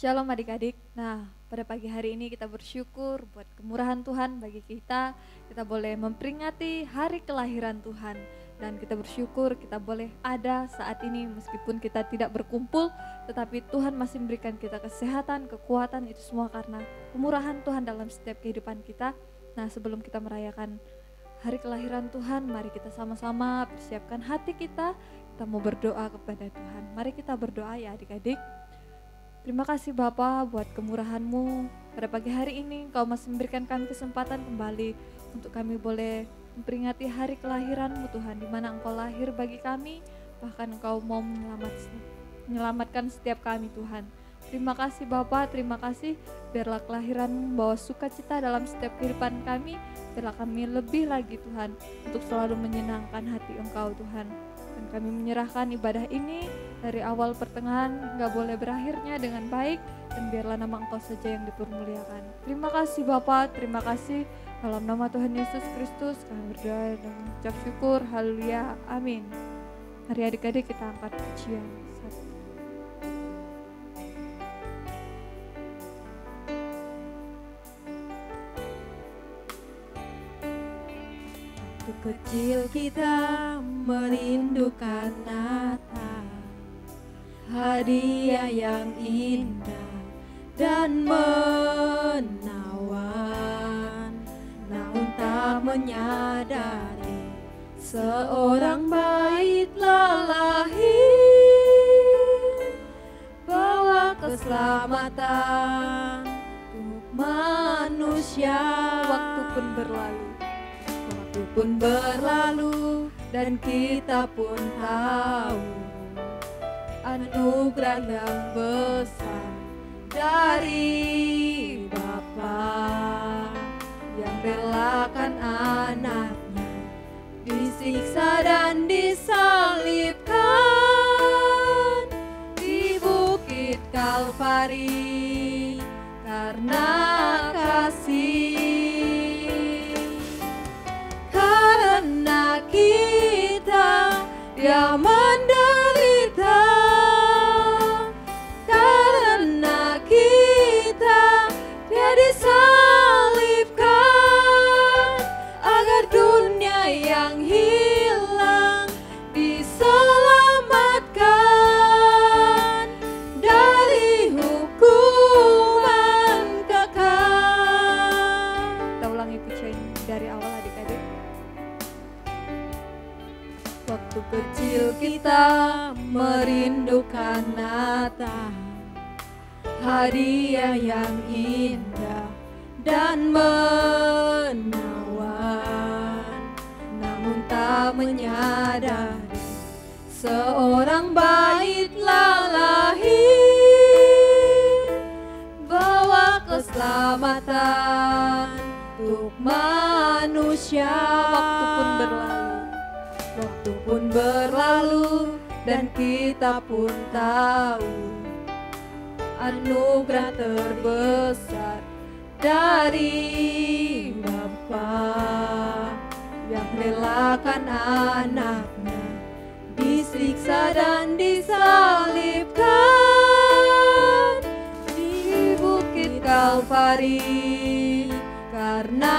Shalom adik-adik. Nah, pada pagi hari ini kita bersyukur buat kemurahan Tuhan bagi kita. Kita boleh memperingati hari kelahiran Tuhan. Dan kita bersyukur kita boleh ada saat ini meskipun kita tidak berkumpul. Tetapi Tuhan masih memberikan kita kesehatan, kekuatan, itu semua karena kemurahan Tuhan dalam setiap kehidupan kita. Nah, sebelum kita merayakan hari kelahiran Tuhan, mari kita sama-sama persiapkan hati kita. Kita mau berdoa kepada Tuhan. Mari kita berdoa ya adik-adik. Terima kasih Bapa buat kemurahan-Mu. Pada pagi hari ini Engkau masih memberikan kami kesempatan kembali untuk kami boleh memperingati hari kelahiran-Mu Tuhan, di mana Engkau lahir bagi kami, bahkan Engkau mau menyelamatkan setiap kami Tuhan. Terima kasih Bapa, terima kasih. Biarlah kelahiran-Mu membawa sukacita dalam setiap kehidupan kami. Biarlah kami lebih lagi Tuhan untuk selalu menyenangkan hati Engkau Tuhan. Dan kami menyerahkan ibadah ini dari awal pertengahan hingga boleh berakhirnya dengan baik, dan biarlah nama Engkau saja yang dipermuliakan. Terima kasih Bapa, terima kasih. Dalam nama Tuhan Yesus Kristus kami berdoa dan mengucap syukur. Haleluya, amin. Mari adik-adik kita angkat pujian. Waktu kecil kita merindukan Natal, hadiah yang indah dan menawan. Namun tak menyadari seorang bayi telah lahir, bawa keselamatan untuk manusia. Waktu pun berlalu, dan kita pun tahu anugerah yang besar dari Bapa yang relakan anaknya disiksa dan disalibkan di Bukit Kalvari karena kasih. Karena kita Dia menderita, karena kita Dia disalibkan, agar dunia yang hilang diselamatkan dari hukuman kekal. kita ulangi pujian dari awal adik-adik. Waktu kecil kita merindukan Natal, hadiah yang indah dan menawan. Namun tak menyadari seorang bayi telah lahir, bawa keselamatan untuk manusia. Waktu pun berlalu dan kita pun tahu anugerah terbesar dari Bapa yang relakan anaknya disiksa dan disalibkan di Bukit Kalvari karena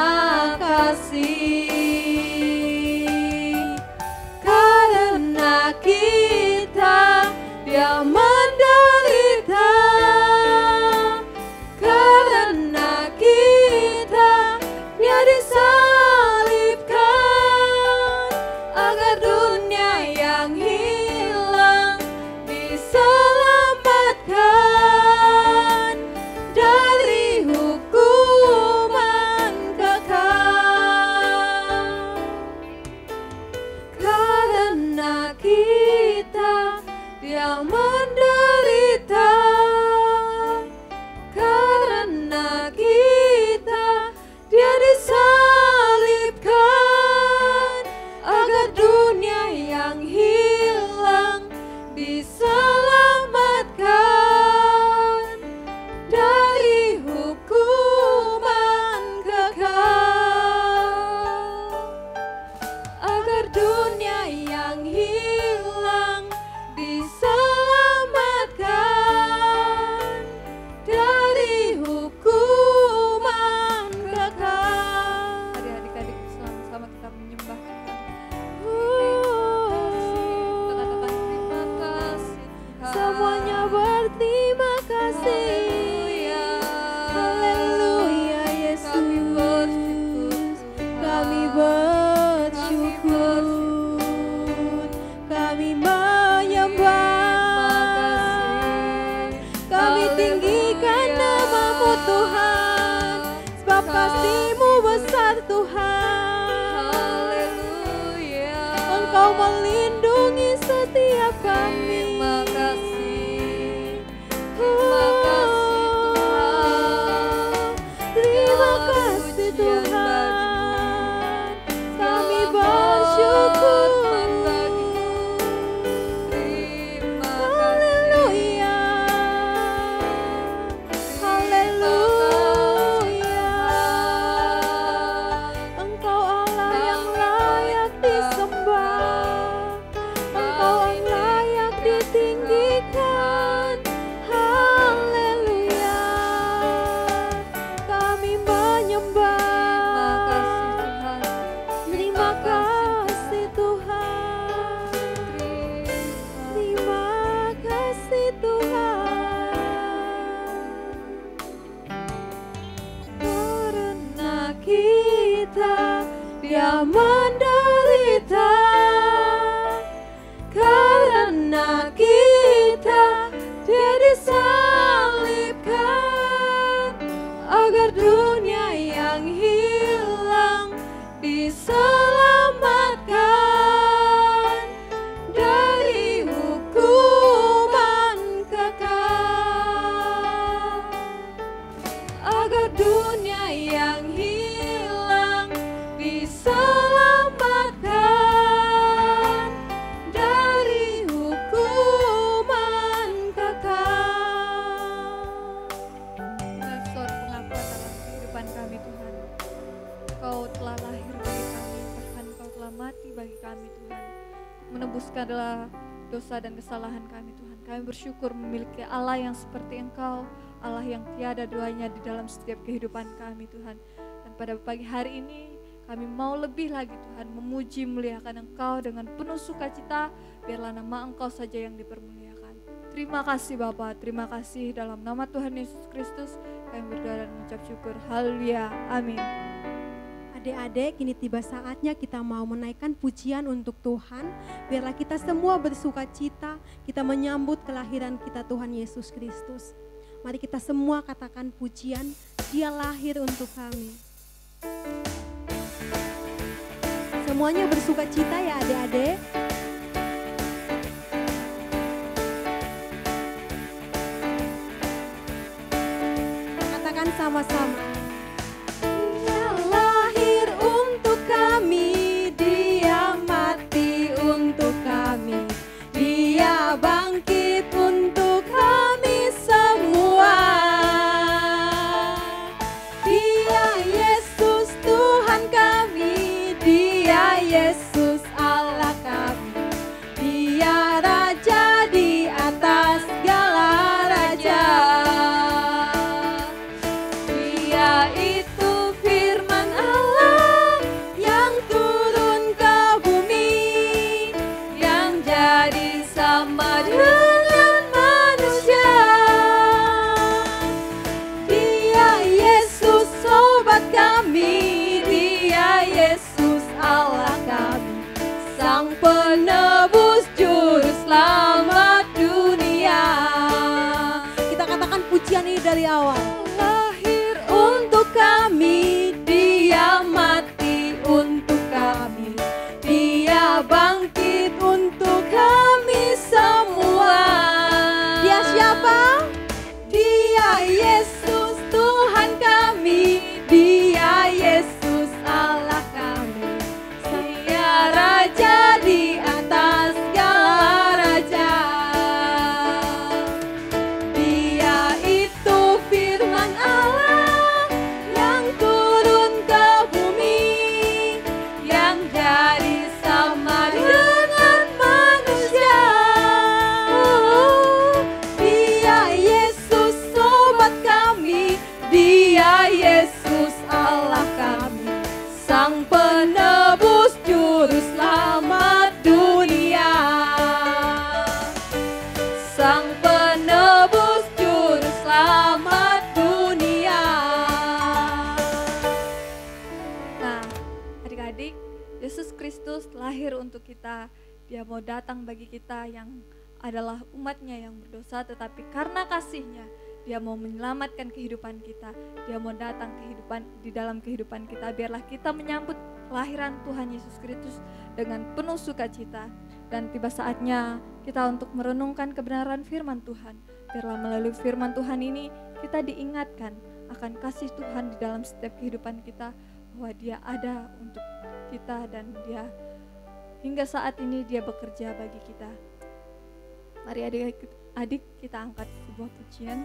kasih. Karena kita Dia menderita, karena kita Dia disalibkan, agar dunia yang hilang diselamatkan dari hukuman kekal. Karena kita Dia menderita, karena kita Dia disalibkan, agar dunia yang hilang diselamatkan dari hukuman kekal, agar dunia yang hilang kasih-Mu besar Tuhan. Haleluya. Engkau melindungi setiap kami. Terima kasih. Terima kasih Tuhan. Terima kasih Tuhan. Kami bersyukur. Haleluya. Haleluya. Engkau Allah yang layak disembah. Engkau yang layak ditinggikan. Haleluya. Kami menyembah. Terima kasih Tuhan. Terima kasih Tuhan. Karena kita Dia menderita, karena kita Dia disalibkan, agar dunia yang hilang diselamatkan dari hukuman kekal. Agar dunia yang hilang diselamatkan dari hukuman kekal. Suatu pengakuan dalam kehidupan kami Tuhan. Engkau telah lahir bagi kami, bahkan Engkau telah mati bagi kami Tuhan. Menebuskan adalah dosa dan kesalahan kami Tuhan. Kami bersyukur memiliki Allah yang seperti Engkau, Allah yang tiada duanya di dalam setiap kehidupan kami Tuhan. Dan pada pagi hari ini kami mau lebih lagi Tuhan memuji memuliakan Engkau dengan penuh sukacita, biarlah nama Engkau saja yang dipermuliakan. Terima kasih Bapa, terima kasih dalam nama Tuhan Yesus Kristus kami berdoa dan mengucap syukur. Haleluya, amin. Adik-adik, kini tiba saatnya kita mau menaikkan pujian untuk Tuhan. Biarlah kita semua bersuka cita, kita menyambut kelahiran kita Tuhan Yesus Kristus. Mari kita semua katakan pujian, Dia lahir untuk kami. Semuanya bersuka cita ya adik-adik. Katakan sama-sama. Dia lahir untuk kami, Dia mati untuk kami, Dia bangkit untuk kami semua. Dia Yesus Tuhan kami, Dia Yesus Allah kami, Dia Raja di atas segala raja. Dia itu firman Allah yang turun ke bumi, yang jadi sama dengan manusia. Dia Yesus sobat kami, Dia Yesus Allah kami, Sang penebus juru selamat dunia. Kita katakan pujian ini dari awal. Lahir untuk kami, Dia mati untuk kami, Dia bangkit untuk kami semua. Dia siapa? Dia Yesus Tuhan kami, Dia Yesus Allah kami, Dia Raja di atas segala raja. Dia itu firman Allah yang turun ke bumi, yang jadi sama dengan manusia. Dia Yesus sobat kami, Dia Yesus Allah kami, Sang penebus juru selamat dunia. Sang penebus juru selamat dunia. Nah, adik-adik, Yesus Kristus lahir untuk kita. Dia mau datang bagi kita yang adalah umatnya yang berdosa, tetapi karena kasihnya Dia mau menyelamatkan kehidupan kita. Dia mau datang di dalam kehidupan kita. Biarlah kita menyambut kelahiran Tuhan Yesus Kristus dengan penuh sukacita. Dan tiba saatnya kita untuk merenungkan kebenaran firman Tuhan. Biarlah melalui firman Tuhan ini kita diingatkan akan kasih Tuhan di dalam setiap kehidupan kita, bahwa Dia ada untuk kita dan Dia hingga saat ini Dia bekerja bagi kita. Mari adik-adik kita angkat sebuah pujian.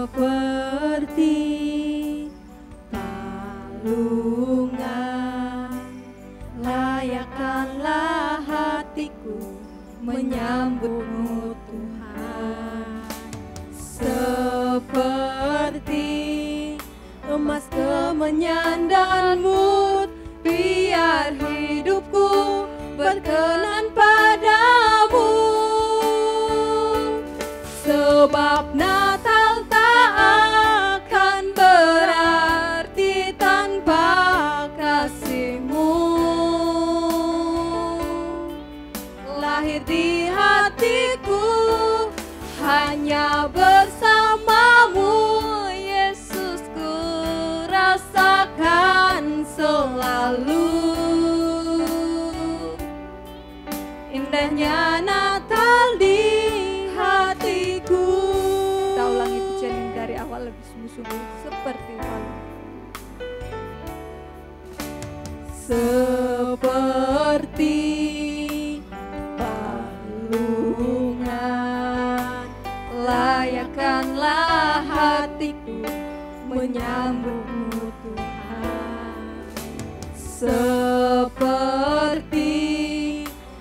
Seperti palungan, layakkanlah hatiku menyambut-Mu Tuhan. Seperti emas kemenyan dan mur, biar hidupku berkenan padamu. Sebab Natal tak akan berarti tanpa kasih-Mu. Lahir di hatiku hanya bersama-Mu, Yesus, ku rasakan selalu. Indahnya Natal di hatiku. Kita ulangi pujian ini dari awal lebih sungguh-sungguh seperti palungan. Seperti palungan, layakkanlah hatiku menyambut-Mu Tuhan. Seperti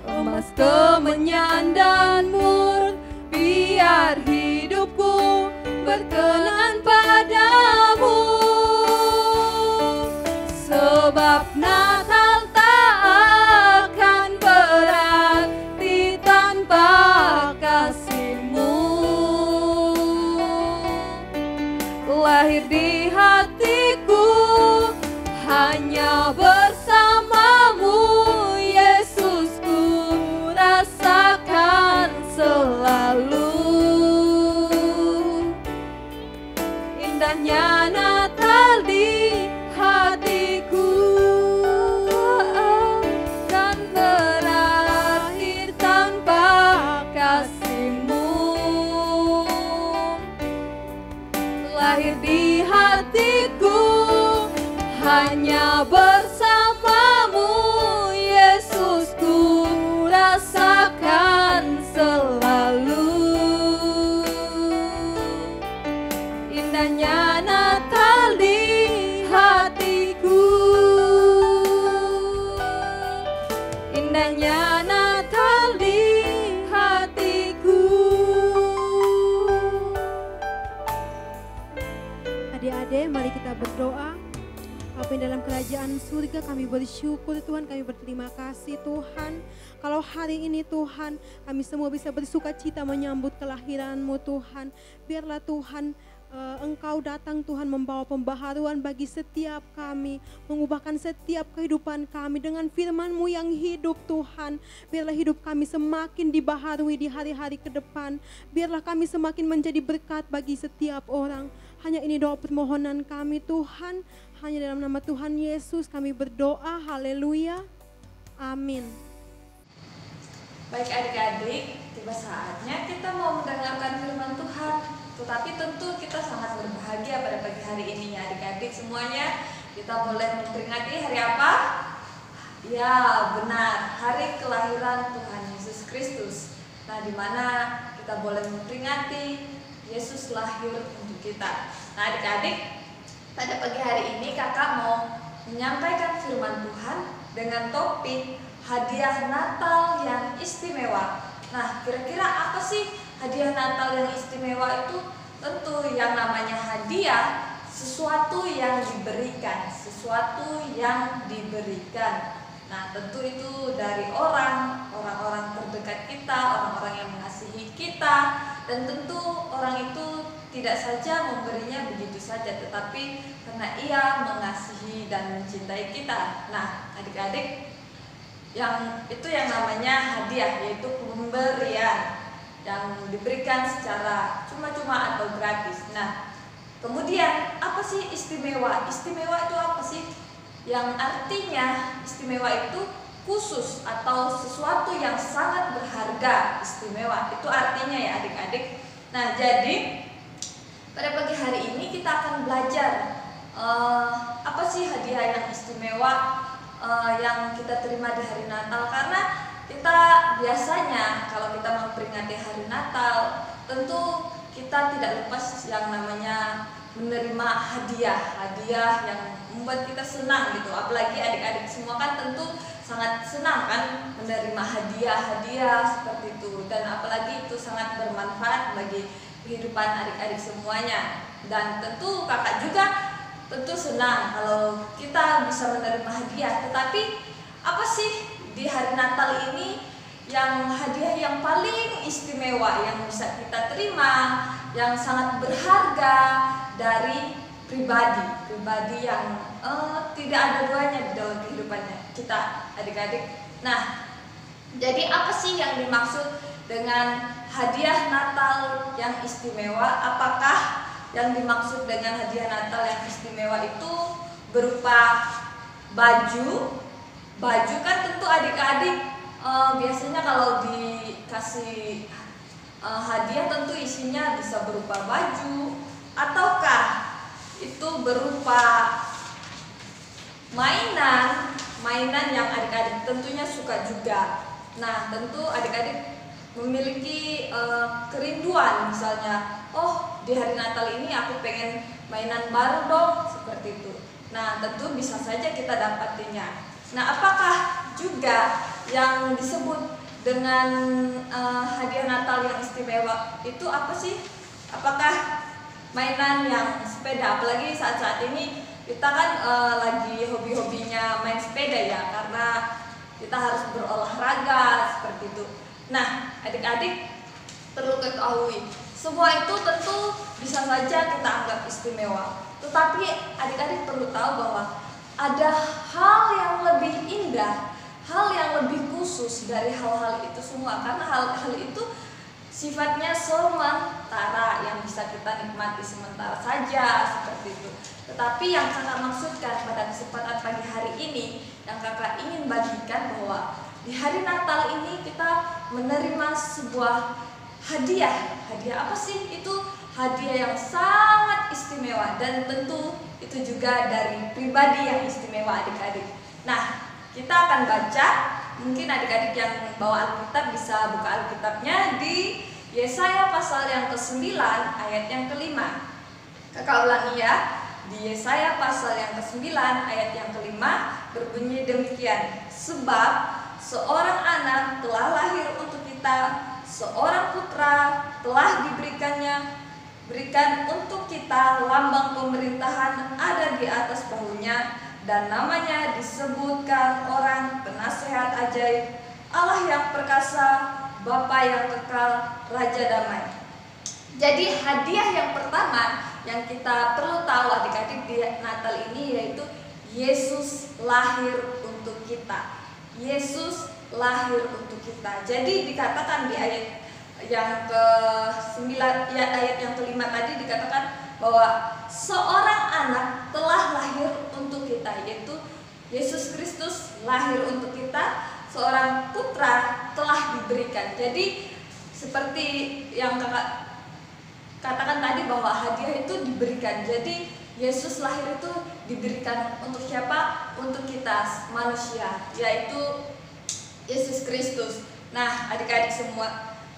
emas kemenyan dan mur, biar hidupku berkenan padamu. Sebab Natal tak akan berarti tanpa kasih-Mu. Lahir di hatiku hanya bersama-Mu, Yesus, ku rasakan selalu. Indahnya Natal di hatiku akan berakhir tanpa kasih-Mu. Lahir di hatiku hanya bersama-Mu, Yesus, ku rasakan selalu. Indahnya Natal di hatiku. Indahnya Natal di hatiku. Adik-adik, mari kita berdoa. Bapa yang dalam kerajaan surga, kami bersyukur Tuhan, kami berterima kasih Tuhan. Kalau hari ini Tuhan, kami semua bisa bersuka cita menyambut kelahiran-Mu Tuhan. Biarlah Tuhan, Engkau datang Tuhan membawa pembaharuan bagi setiap kami, mengubahkan setiap kehidupan kami dengan firman-Mu yang hidup Tuhan. Biarlah hidup kami semakin dibaharui di hari-hari ke depan. Biarlah kami semakin menjadi berkat bagi setiap orang. Hanya ini doa permohonan kami Tuhan. Hanya dalam nama Tuhan Yesus kami berdoa. Haleluya. Amin. Baik adik-adik, tiba saatnya kita mau mendengarkan firman Tuhan. Tetapi tentu kita sangat berbahagia pada pagi hari ini ya adik-adik semuanya. Kita boleh memperingati hari apa? Ya benar, hari kelahiran Tuhan Yesus Kristus. Nah di mana kita boleh memperingati Yesus lahir untuk kita. Nah adik-adik, pada pagi hari ini kakak mau menyampaikan firman Tuhan dengan topik hadiah Natal yang istimewa. Nah kira-kira apa sih hadiah Natal yang istimewa itu? Tentu yang namanya hadiah, sesuatu yang diberikan, Nah tentu itu dari orang-orang terdekat kita, orang-orang yang mengasihi kita. Dan tentu orang itu tidak saja memberinya begitu saja, tetapi karena Ia mengasihi dan mencintai kita. Nah, adik-adik, yang itu yang namanya hadiah, yaitu pemberian yang diberikan secara cuma-cuma atau gratis. Nah, kemudian apa sih istimewa? Istimewa itu apa sih? Yang artinya istimewa itu khusus atau sesuatu yang sangat berharga. Istimewa itu artinya ya adik-adik. Nah, jadi pada pagi hari ini kita akan belajar apa sih hadiah yang istimewa yang kita terima di hari Natal. Karena kita biasanya kalau kita memperingati hari Natal, tentu kita tidak lepas yang namanya menerima hadiah yang membuat kita senang gitu. Apalagi adik-adik semua kan tentu sangat senang kan menerima hadiah seperti itu, dan apalagi itu sangat bermanfaat bagi kehidupan adik-adik semuanya. Dan tentu kakak juga tentu senang kalau kita bisa menerima hadiah. Tetapi apa sih di hari Natal ini yang hadiah yang paling istimewa yang bisa kita terima, yang sangat berharga dari pribadi yang tidak ada duanya di dalam kehidupannya kita adik-adik. Nah, jadi apa sih yang dimaksud dengan hadiah Natal yang istimewa? Apakah yang dimaksud dengan hadiah Natal yang istimewa itu berupa baju? Baju kan tentu adik-adik biasanya kalau dikasih hadiah tentu isinya bisa berupa baju, ataukah itu berupa mainan yang adik-adik tentunya suka juga. Nah, tentu adik-adik memiliki kerinduan, misalnya, oh di hari Natal ini aku pengen mainan baru dong, seperti itu. Nah, tentu bisa saja kita dapatinya. Nah, apakah juga yang disebut dengan hadiah Natal yang istimewa itu apa sih? Apakah mainan yang sepeda? Apalagi saat-saat ini kita kan lagi hobi-hobinya main sepeda ya, karena kita harus berolahraga seperti itu. Nah, adik-adik perlu ketahui, semua itu tentu bisa saja kita anggap istimewa. Tetapi adik-adik perlu tahu bahwa ada hal yang lebih indah, hal yang lebih khusus dari hal-hal itu semua. Karena hal-hal itu sifatnya sementara, yang bisa kita nikmati sementara saja seperti itu. Tetapi yang kakak maksudkan pada kesempatan pagi hari ini, yang kakak ingin bagikan bahwa di hari Natal ini kita menerima sebuah hadiah. Hadiah apa sih? Itu hadiah yang sangat istimewa, dan tentu itu juga dari pribadi yang istimewa adik-adik. Nah, kita akan baca, mungkin adik-adik yang bawa Alkitab bisa buka Alkitabnya di Yesaya pasal yang ke-9 ayat yang ke-5. Kakak ulangi ya, di Yesaya pasal yang ke-9 ayat yang ke-5 berbunyi demikian. Sebab seorang anak telah lahir untuk kita, seorang putra telah berikan untuk kita, lambang pemerintahan ada di atas bahunya, dan namanya disebutkan orang penasehat ajaib, Allah yang perkasa, Bapa yang kekal, Raja damai. Jadi hadiah yang pertama yang kita perlu tahu adik-adik di Natal ini yaitu Yesus lahir untuk kita. Yesus lahir untuk kita. Jadi dikatakan di ayat yang ke-9, ya, ayat yang ke-5 tadi dikatakan bahwa seorang anak telah lahir untuk kita, yaitu Yesus Kristus lahir untuk kita, seorang putra telah diberikan. Jadi seperti yang kakak katakan tadi bahwa hadiah itu diberikan. Jadi Yesus lahir itu diberikan untuk siapa? Untuk kita manusia, yaitu Yesus Kristus. Nah, adik-adik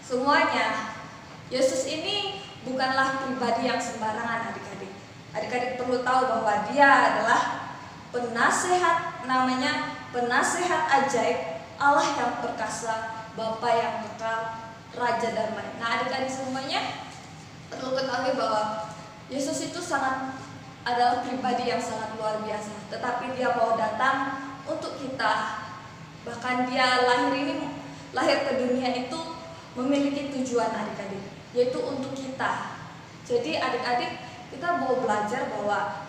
semuanya, Yesus ini bukanlah pribadi yang sembarangan adik-adik. Adik-adik perlu tahu bahwa dia adalah penasehat, namanya penasehat ajaib, Allah yang perkasa, Bapa yang kekal, Raja damai. Nah, adik-adik semuanya perlu ketahui bahwa Yesus itu adalah pribadi yang sangat luar biasa. Tetapi dia mau datang untuk kita. Bahkan dia lahir ke dunia itu memiliki tujuan adik-adik, yaitu untuk kita. Jadi adik-adik, kita mau belajar bahwa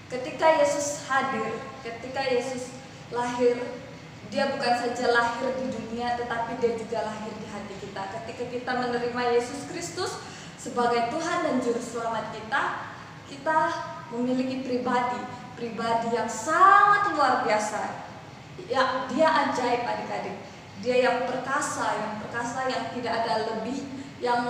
ketika Yesus hadir, ketika Yesus lahir, dia bukan saja lahir di dunia, tetapi dia juga lahir di hati kita. Ketika kita menerima Yesus Kristus sebagai Tuhan dan Juru Selamat kita, kita memiliki pribadi yang sangat luar biasa. Ya, dia ajaib adik-adik. Dia yang perkasa, yang tidak ada lebih, yang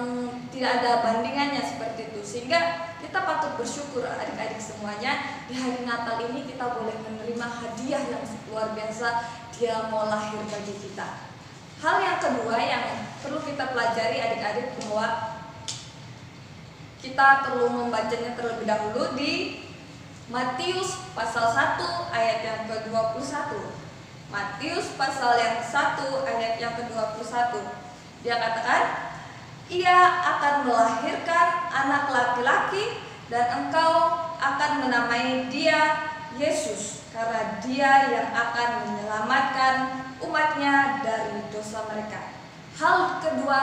tidak ada bandingannya seperti itu. Sehingga kita patut bersyukur adik-adik semuanya, di hari Natal ini kita boleh menerima hadiah yang luar biasa. Dia mau lahir bagi kita. Hal yang kedua yang perlu kita pelajari adik-adik, bahwa kita perlu membacanya terlebih dahulu di Matius pasal 1 ayat yang ke-21. Matius pasal yang 1 ayat yang ke-21. Dia katakan, ia akan melahirkan anak laki-laki dan engkau akan menamai dia Yesus, karena dia yang akan menyelamatkan umatnya dari dosa mereka. Hal kedua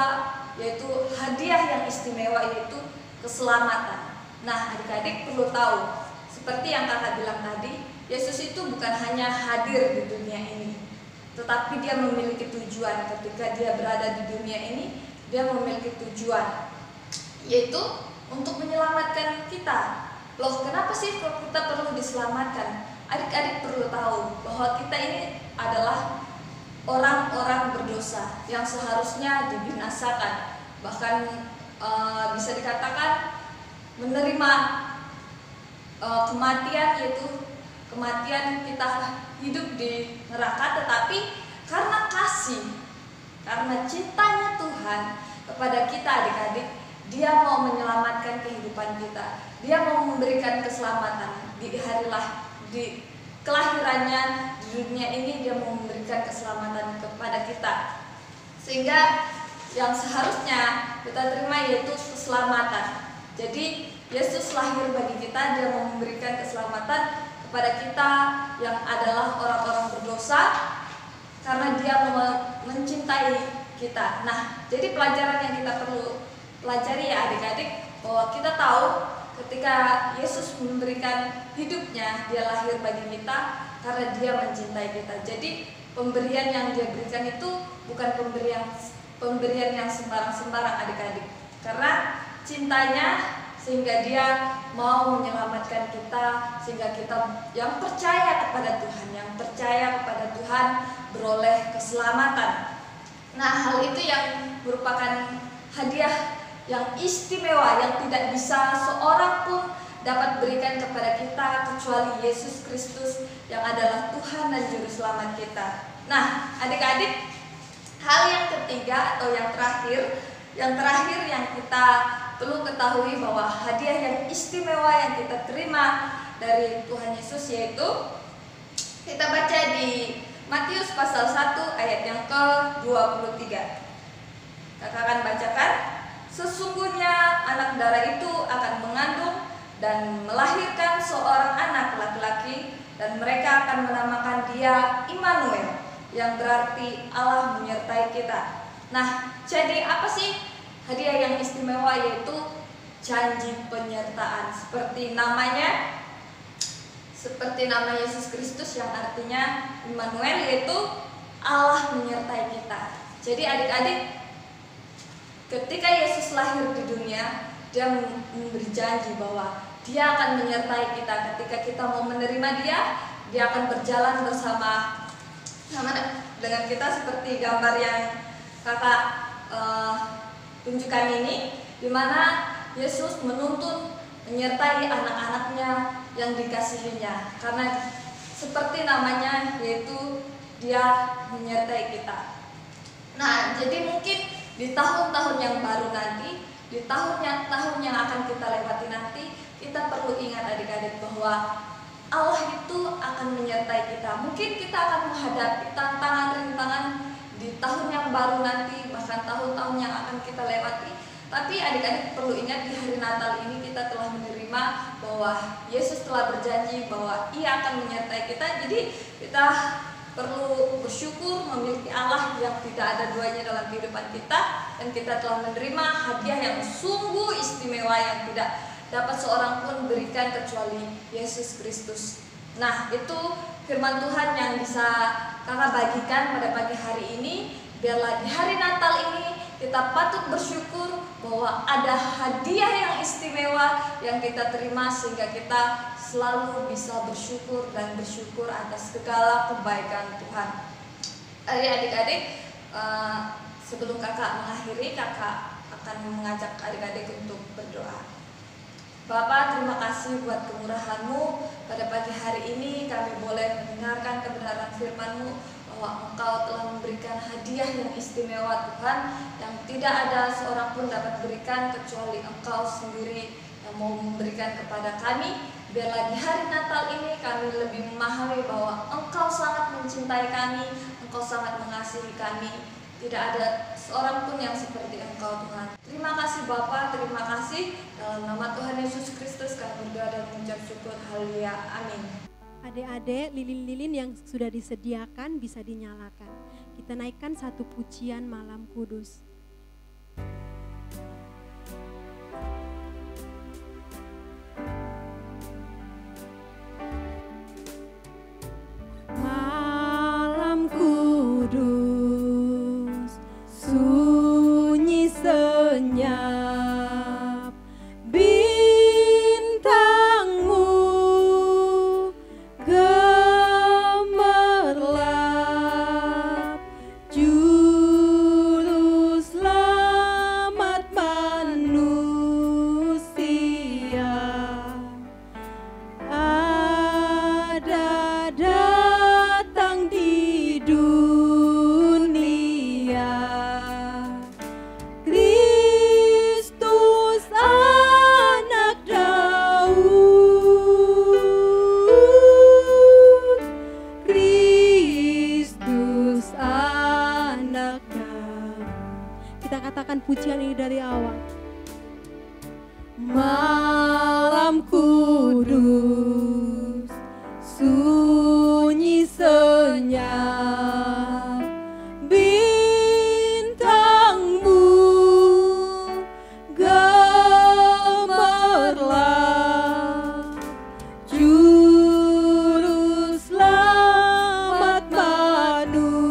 yaitu hadiah yang istimewa, yaitu keselamatan. Nah, adik-adik perlu tahu, seperti yang kakak bilang tadi, Yesus itu bukan hanya hadir di dunia ini, tetapi dia memiliki tujuan. Ketika dia berada di dunia ini, dia memiliki tujuan, yaitu untuk menyelamatkan kita. Loh, kenapa sih kok kita perlu diselamatkan? Adik-adik perlu tahu bahwa kita ini adalah orang-orang berdosa yang seharusnya dibinasakan. Bahkan bisa dikatakan menerima kematian, yaitu kematian kita hidup di neraka, tetapi karena kasih, karena cintanya Tuhan kepada kita adik-adik, dia mau menyelamatkan kehidupan kita. Dia mau memberikan keselamatan di di kelahirannya di dunia ini. Dia mau memberikan keselamatan kepada kita, sehingga yang seharusnya kita terima yaitu keselamatan. Jadi Yesus lahir bagi kita, dia mau memberikan keselamatan kepada kita yang adalah orang-orang berdosa, karena dia mencintai kita. Nah, jadi pelajaran yang kita perlu pelajari ya adik-adik, bahwa kita tahu ketika Yesus memberikan hidupnya, dia lahir bagi kita karena dia mencintai kita. Jadi pemberian yang dia berikan itu bukan pemberian yang sembarang-sembarang adik-adik, karena cintanya sehingga dia mau menyelamatkan kita, sehingga kita yang percaya kepada Tuhan, beroleh keselamatan. Nah, hal itu yang merupakan hadiah yang istimewa yang tidak bisa seorang pun dapat berikan kepada kita kecuali Yesus Kristus yang adalah Tuhan dan Juru Selamat kita. Nah, adik-adik, hal yang ketiga atau yang terakhir yang kita perlu ketahui, bahwa hadiah yang istimewa yang kita terima dari Tuhan Yesus, yaitu kita baca di Matius pasal 1 ayat yang ke-23. Kakak akan bacakan. Sesungguhnya anak darah itu akan mengandung dan melahirkan seorang anak laki-laki, dan mereka akan menamakan dia Immanuel, yang berarti Allah menyertai kita. Nah, jadi apa sih hadiah yang istimewa? Yaitu janji penyertaan, seperti nama Yesus Kristus yang artinya Immanuel, yaitu Allah menyertai kita. Jadi adik-adik, ketika Yesus lahir di dunia, dia memberi janji bahwa dia akan menyertai kita. Ketika kita mau menerima dia akan berjalan bersama dengan kita, seperti gambar yang kakak tunjukkan ini, di mana Yesus menuntun menyertai anak-anaknya yang dikasihinya, karena seperti namanya, yaitu dia menyertai kita. Nah, jadi mungkin di tahun-tahun yang baru nanti, di tahun yang akan kita lewati nanti, kita perlu ingat adik-adik bahwa Allah itu akan menyertai kita. Mungkin kita akan menghadapi tantangan-rintangan di tahun yang baru nanti, bahkan tahun-tahun yang akan kita lewati. Tapi adik-adik perlu ingat, di hari Natal ini kita telah menerima bahwa Yesus telah berjanji bahwa Ia akan menyertai kita. Jadi kita perlu bersyukur memiliki Allah yang tidak ada duanya dalam kehidupan kita, dan kita telah menerima hadiah yang sungguh istimewa yang tidak dapat seorang pun berikan kecuali Yesus Kristus. Nah, itu firman Tuhan yang bisa kakak bagikan pada pagi hari ini. Biarlah di hari Natal ini kita patut bersyukur bahwa ada hadiah yang istimewa yang kita terima, sehingga kita selalu bisa bersyukur dan bersyukur atas segala kebaikan Tuhan. Adik-adik, sebelum kakak mengakhiri, kakak akan mengajak adik-adik untuk berdoa. Bapa, terima kasih buat kemurahan-Mu. Pada pagi hari ini kami boleh mendengarkan kebenaran firman-Mu, bahwa Engkau telah memberikan hadiah yang istimewa Tuhan, yang tidak ada seorang pun dapat berikan kecuali Engkau sendiri yang mau memberikan kepada kami. Biarlah di hari Natal ini kami lebih memahami bahwa Engkau sangat mencintai kami, Engkau sangat mengasihi kami. Tidak ada seorang pun yang seperti Engkau Tuhan. Terima kasih Bapa, terima kasih. Dalam nama Tuhan Yesus Kristus kami berdoa dan mengucap syukur. Haleluya, amin. Adik-adik, lilin-lilin yang sudah disediakan bisa dinyalakan. Kita naikkan satu pujian Malam Kudus. Malam kudus, sunyi senyap, bintangmu gemerlap, juru selamat manusia. Ada datang di dunia, Kristus anak Daud, Kristus anak Daud. Kita katakan pujian ini dari awal. Malam kudus, sunyi senyap, bintangmu gemerlap, juru selamat manusia.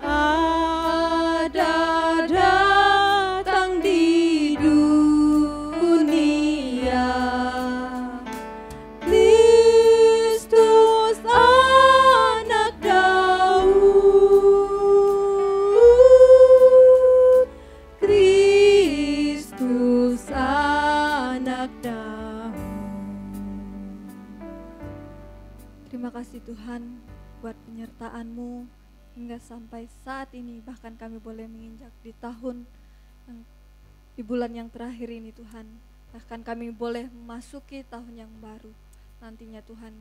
Ada datang di dunia, Kristus anak Daud, Kristus anak Daud. Terima kasih Tuhan buat penyertaan-Mu hingga sampai saat ini, bahkan kami boleh menginjak di tahun di bulan yang terakhir ini Tuhan. Bahkan kami boleh memasuki tahun yang baru nantinya Tuhan.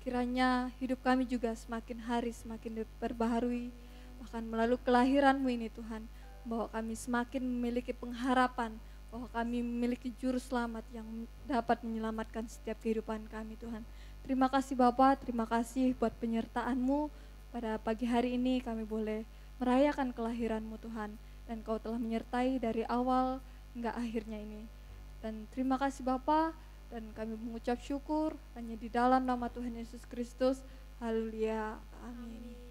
Kiranya hidup kami juga semakin hari semakin diperbaharui, bahkan melalui kelahiran-Mu ini Tuhan, bahwa kami semakin memiliki pengharapan, bahwa kami memiliki juru selamat yang dapat menyelamatkan setiap kehidupan kami Tuhan. Terima kasih Bapa, terima kasih buat penyertaan-Mu. Pada pagi hari ini kami boleh merayakan kelahiran-Mu Tuhan, dan Kau telah menyertai dari awal hingga akhirnya ini. Dan terima kasih Bapa, dan kami mengucap syukur hanya di dalam nama Tuhan Yesus Kristus. Haleluya, amin.